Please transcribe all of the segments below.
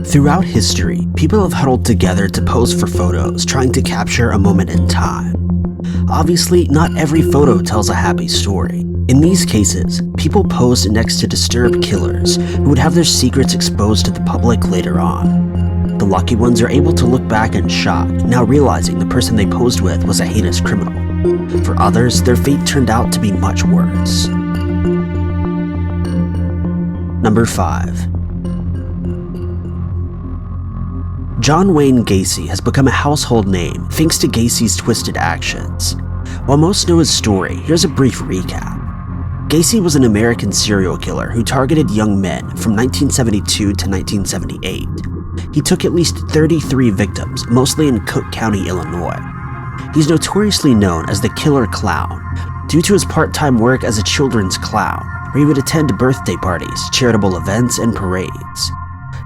Throughout history, people have huddled together to pose for photos, trying to capture a moment in time. Obviously, not every photo tells a happy story. In these cases, people posed next to disturbed killers who would have their secrets exposed to the public later on. The lucky ones are able to look back in shock, now realizing the person they posed with was a heinous criminal. For others, their fate turned out to be much worse. Number 5. John Wayne Gacy has become a household name thanks to Gacy's twisted actions. While most know his story, here's a brief recap. Gacy was an American serial killer who targeted young men from 1972 to 1978. He took at least 33 victims, mostly in Cook County, Illinois. He's notoriously known as the Killer Clown due to his part-time work as a children's clown, where he would attend birthday parties, charitable events, and parades.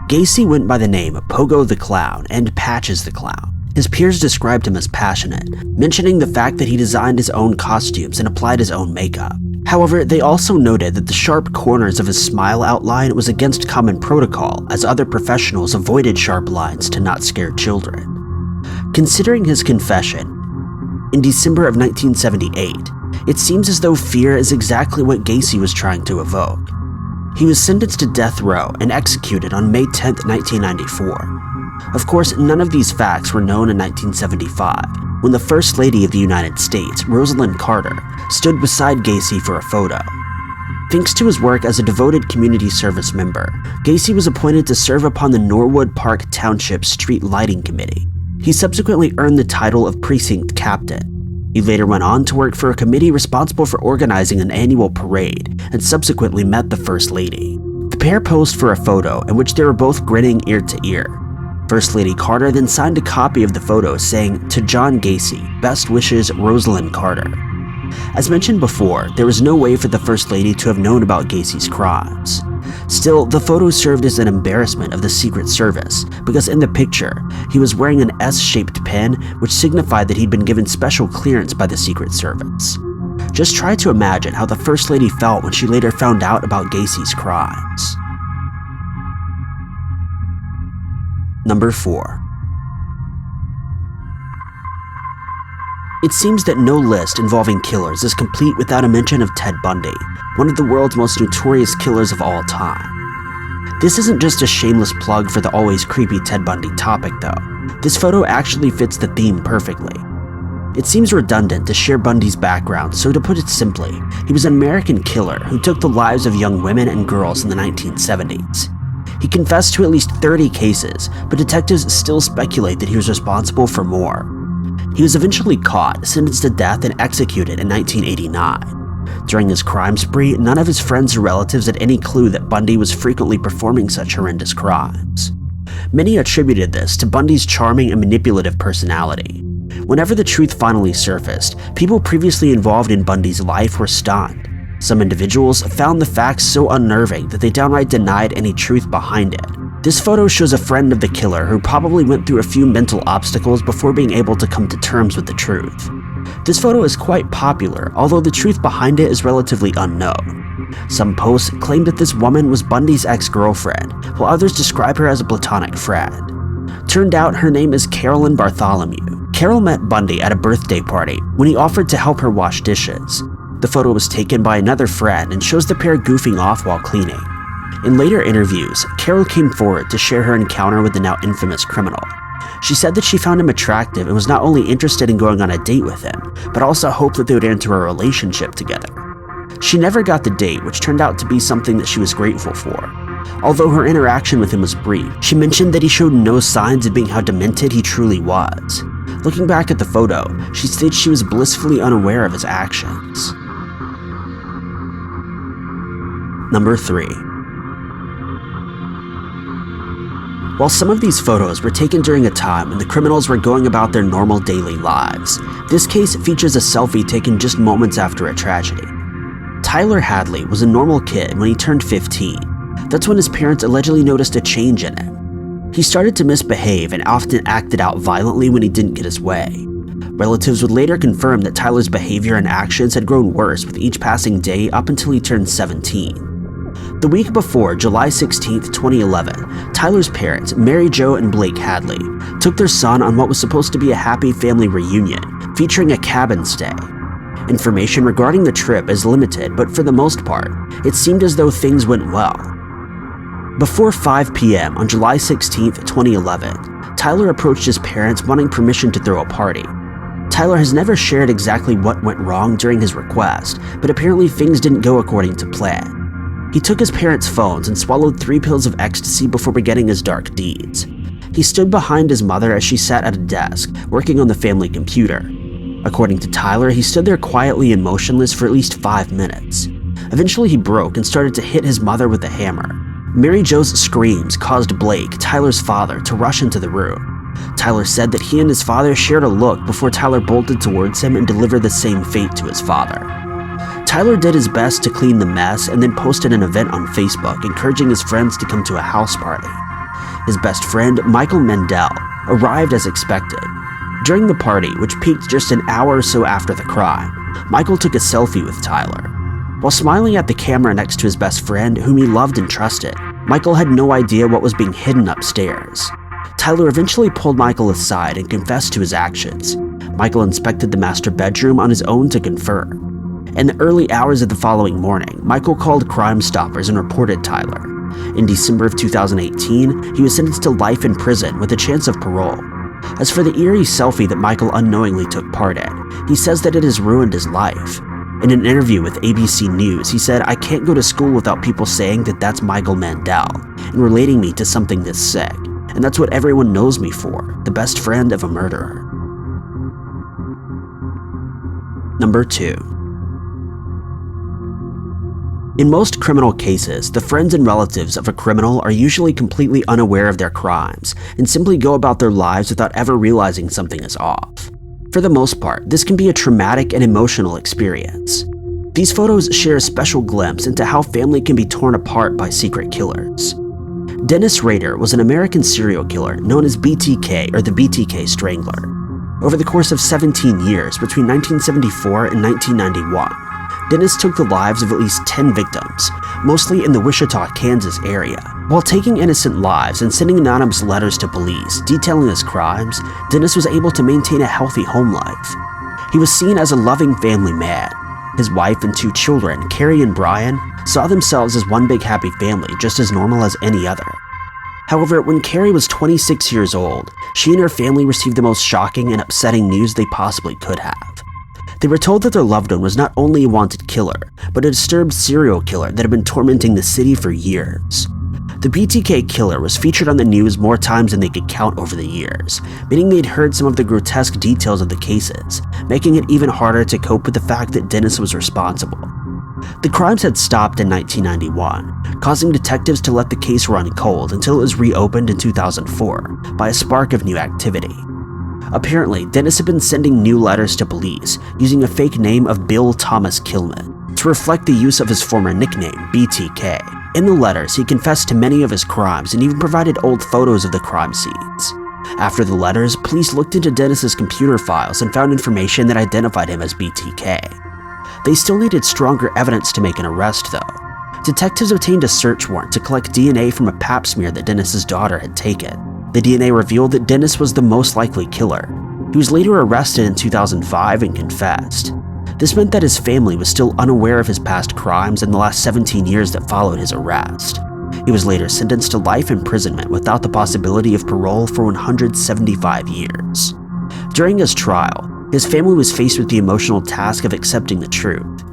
Gacy went by the name Pogo the Clown and Patches the Clown. His peers described him as passionate, mentioning the fact that he designed his own costumes and applied his own makeup. However, they also noted that the sharp corners of his smile outline was against common protocol, as other professionals avoided sharp lines to not scare children. Considering his confession, in December of 1978, it seems as though fear is exactly what Gacy was trying to evoke. He was sentenced to death row and executed on May 10, 1994. Of course, none of these facts were known in 1975, when the First Lady of the United States, Rosalynn Carter, stood beside Gacy for a photo. Thanks to his work as a devoted community service member, Gacy was appointed to serve upon the Norwood Park Township Street Lighting Committee. He subsequently earned the title of Precinct Captain. He later went on to work for a committee responsible for organizing an annual parade and subsequently met the First Lady. The pair posed for a photo in which they were both grinning ear to ear. First Lady Carter then signed a copy of the photo saying, "To John Gacy, best wishes, Rosalynn Carter." As mentioned before, there was no way for the First Lady to have known about Gacy's crimes. Still, the photo served as an embarrassment of the Secret Service because in the picture, he was wearing an S-shaped pin, which signified that he'd been given special clearance by the Secret Service. Just try to imagine how the First Lady felt when she later found out about Gacy's crimes. Number 4. It seems that no list involving killers is complete without a mention of Ted Bundy, one of the world's most notorious killers of all time. This isn't just a shameless plug for the always creepy Ted Bundy topic though. This photo actually fits the theme perfectly. It seems redundant to share Bundy's background, so to put it simply, he was an American killer who took the lives of young women and girls in the 1970s. He confessed to at least 30 cases, but detectives still speculate that he was responsible for more. He was eventually caught, sentenced to death, and executed in 1989. During his crime spree, none of his friends or relatives had any clue that Bundy was frequently performing such horrendous crimes. Many attributed this to Bundy's charming and manipulative personality. Whenever the truth finally surfaced, people previously involved in Bundy's life were stunned. Some individuals found the facts so unnerving that they downright denied any truth behind it. This photo shows a friend of the killer who probably went through a few mental obstacles before being able to come to terms with the truth. This photo is quite popular, although the truth behind it is relatively unknown. Some posts claim that this woman was Bundy's ex-girlfriend, while others describe her as a platonic friend. Turned out her name is Carolyn Bartholomew. Carol met Bundy at a birthday party when he offered to help her wash dishes. The photo was taken by another friend and shows the pair goofing off while cleaning. In later interviews, Carol came forward to share her encounter with the now infamous criminal. She said that she found him attractive and was not only interested in going on a date with him, but also hoped that they would enter a relationship together. She never got the date, which turned out to be something that she was grateful for. Although her interaction with him was brief, she mentioned that he showed no signs of being how demented he truly was. Looking back at the photo, she states she was blissfully unaware of his actions. Number 3. While some of these photos were taken during a time when the criminals were going about their normal daily lives, this case features a selfie taken just moments after a tragedy. Tyler Hadley was a normal kid when he turned 15. That's when his parents allegedly noticed a change in him. He started to misbehave and often acted out violently when he didn't get his way. Relatives would later confirm that Tyler's behavior and actions had grown worse with each passing day up until he turned 17. The week before, July 16, 2011, Tyler's parents, Mary Jo and Blake Hadley, took their son on what was supposed to be a happy family reunion, featuring a cabin stay. Information regarding the trip is limited, but for the most part, it seemed as though things went well. Before 5 p.m. on July 16, 2011, Tyler approached his parents wanting permission to throw a party. Tyler has never shared exactly what went wrong during his request, but apparently things didn't go according to plan. He took his parents' phones and swallowed 3 pills of ecstasy before beginning his dark deeds. He stood behind his mother as she sat at a desk, working on the family computer. According to Tyler, he stood there quietly and motionless for at least 5 minutes. Eventually he broke and started to hit his mother with a hammer. Mary Jo's screams caused Blake, Tyler's father, to rush into the room. Tyler said that he and his father shared a look before Tyler bolted towards him and delivered the same fate to his father. Tyler did his best to clean the mess and then posted an event on Facebook encouraging his friends to come to a house party. His best friend, Michael Mendel, arrived as expected. During the party, which peaked just an hour or so after the crime, Michael took a selfie with Tyler. While smiling at the camera next to his best friend, whom he loved and trusted, Michael had no idea what was being hidden upstairs. Tyler eventually pulled Michael aside and confessed to his actions. Michael inspected the master bedroom on his own to confirm. In the early hours of the following morning, Michael called Crime Stoppers and reported Tyler. In December of 2018, he was sentenced to life in prison with a chance of parole. As for the eerie selfie that Michael unknowingly took part in, he says that it has ruined his life. In an interview with ABC News, he said, "I can't go to school without people saying that that's Michael Mandel and relating me to something this sick. And that's what everyone knows me for, the best friend of a murderer." Number 2. In most criminal cases, the friends and relatives of a criminal are usually completely unaware of their crimes and simply go about their lives without ever realizing something is off. For the most part, this can be a traumatic and emotional experience. These photos share a special glimpse into how family can be torn apart by secret killers. Dennis Rader was an American serial killer known as BTK, or the BTK Strangler. Over the course of 17 years, between 1974 and 1991, Dennis took the lives of at least 10 victims, mostly in the Wichita, Kansas area. While taking innocent lives and sending anonymous letters to police detailing his crimes, Dennis was able to maintain a healthy home life. He was seen as a loving family man. His wife and 2 children, Carrie and Brian, saw themselves as one big happy family just as normal as any other. However, when Carrie was 26 years old, she and her family received the most shocking and upsetting news they possibly could have. They were told that their loved one was not only a wanted killer, but a disturbed serial killer that had been tormenting the city for years. The BTK killer was featured on the news more times than they could count over the years, meaning they'd heard some of the grotesque details of the cases, making it even harder to cope with the fact that Dennis was responsible. The crimes had stopped in 1991, causing detectives to let the case run cold until it was reopened in 2004 by a spark of new activity. Apparently, Dennis had been sending new letters to police using a fake name of Bill Thomas Killman to reflect the use of his former nickname, BTK. In the letters, he confessed to many of his crimes and even provided old photos of the crime scenes. After the letters, police looked into Dennis's computer files and found information that identified him as BTK. They still needed stronger evidence to make an arrest, though. Detectives obtained a search warrant to collect DNA from a pap smear that Dennis's daughter had taken. The DNA revealed that Dennis was the most likely killer. He was later arrested in 2005 and confessed. This meant that his family was still unaware of his past crimes in the last 17 years that followed his arrest. He was later sentenced to life imprisonment without the possibility of parole for 175 years. During his trial, his family was faced with the emotional task of accepting the truth.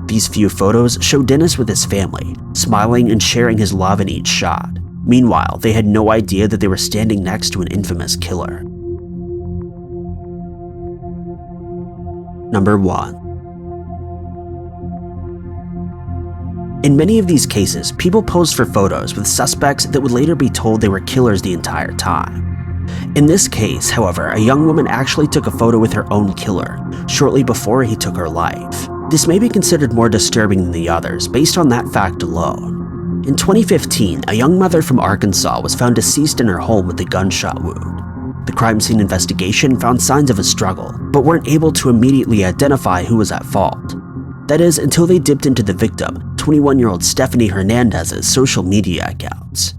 These few photos show Dennis with his family, smiling and sharing his love in each shot. Meanwhile, they had no idea that they were standing next to an infamous killer. Number 1. In many of these cases, people posed for photos with suspects that would later be told they were killers the entire time. In this case, however, a young woman actually took a photo with her own killer shortly before he took her life. This may be considered more disturbing than the others based on that fact alone. In 2015, a young mother from Arkansas was found deceased in her home with a gunshot wound. The crime scene investigation found signs of a struggle, but weren't able to immediately identify who was at fault. That is, until they dipped into the victim, 21-year-old Stephanie Hernandez's social media accounts.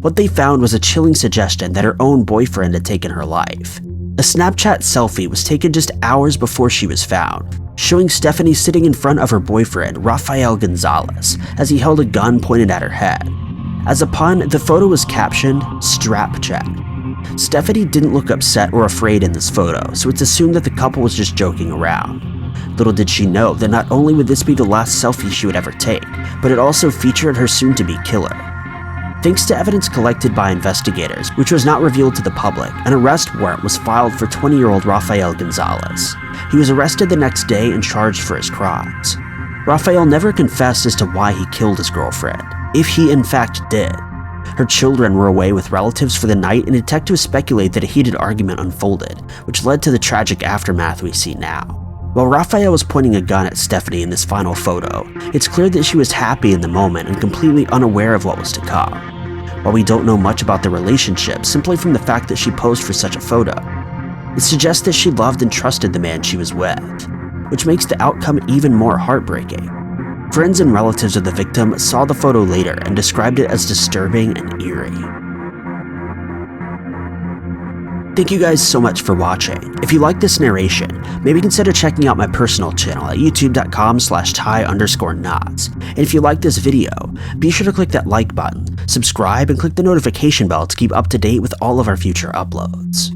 What they found was a chilling suggestion that her own boyfriend had taken her life. A Snapchat selfie was taken just hours before she was found, showing Stephanie sitting in front of her boyfriend, Rafael Gonzalez, as he held a gun pointed at her head. As a pun, the photo was captioned, "Strap check." Stephanie didn't look upset or afraid in this photo, so it's assumed that the couple was just joking around. Little did she know that not only would this be the last selfie she would ever take, but it also featured her soon-to-be killer. Thanks to evidence collected by investigators, which was not revealed to the public, an arrest warrant was filed for 20-year-old Rafael Gonzalez. He was arrested the next day and charged for his crimes. Rafael never confessed as to why he killed his girlfriend, if he in fact did. Her children were away with relatives for the night, and detectives speculate that a heated argument unfolded, which led to the tragic aftermath we see now. While Rafael was pointing a gun at Stephanie in this final photo, it's clear that she was happy in the moment and completely unaware of what was to come. While we don't know much about their relationship simply from the fact that she posed for such a photo, it suggests that she loved and trusted the man she was with, which makes the outcome even more heartbreaking. Friends and relatives of the victim saw the photo later and described it as disturbing and eerie. Thank you guys so much for watching. If you like this narration, maybe consider checking out my personal channel at youtube.com/ty_knots. And if you like this video, be sure to click that like button, subscribe, and click the notification bell to keep up to date with all of our future uploads.